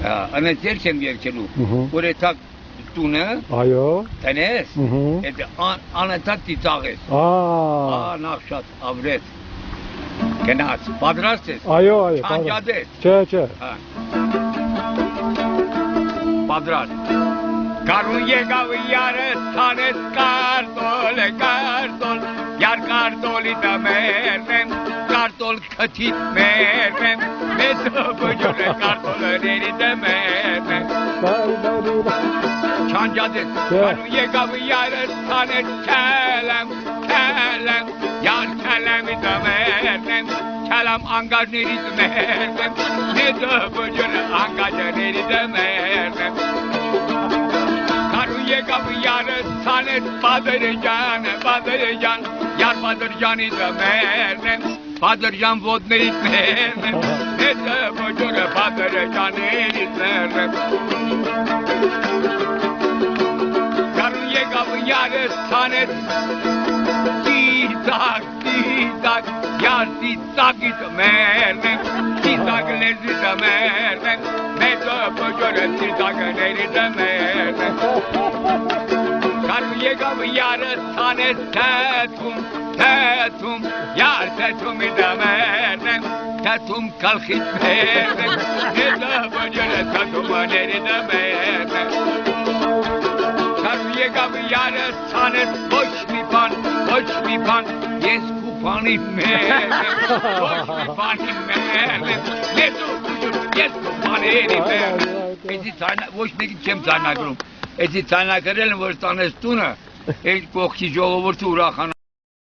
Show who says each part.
Speaker 1: Անեցել չեմ երկելու, որ էթակ տունը, տնես, անետակ տիծաղ ես, նախ շատ ավրեց, գնաց, պատրաստ ես, չանջադ ես, պատրաստ, կարուն եկավ յարս թանես կարտոլ, յար կարտոլի դամերնեմ, կարտոլ քթիտ մերնեմ, մեծ բջոր է կարտոլների դամերնեմ, չանջադ ես, կարուն եկավ յարս թանես կելեմ, յար կելեմի դամերնեմ, կելեմ անգաժներից մերնեմ, մեծ բջոր է անգաժների դամերնեմ, Եկավ յարս ցանես Բադրջան, յար Բադրջանի դմերնեմ, Բադրջան ոտներից ներնեմ, մեծ բջորը Բադրջաներից ներնեմ։ Կարուն եկավ յարս ցանես Տիծակ, յար տիծակի դմերնեմ, տիծակ լեզի դմերնեմ, մեծ բջորը տիծակների դմերնեմ։ Կարուն եկավ յարս ցանես թեթում, յար թեթումի դամերնեմ, թեթում կալխից մերնեմ, մեծ բջորը թեթումաների դամերնեմ։ Կարուն եկավ յարս ցանես ոչ մի բան, ես կուպանի մերնեմ, ոչ մի բանի մերնեմ, ես կուպաների մերնեմ, ոչ մեկի չեմ ծանագրում, Էդի ցանագրել են, որ տանես տունը, այդ կողքի ժողովուրդը ուրախանա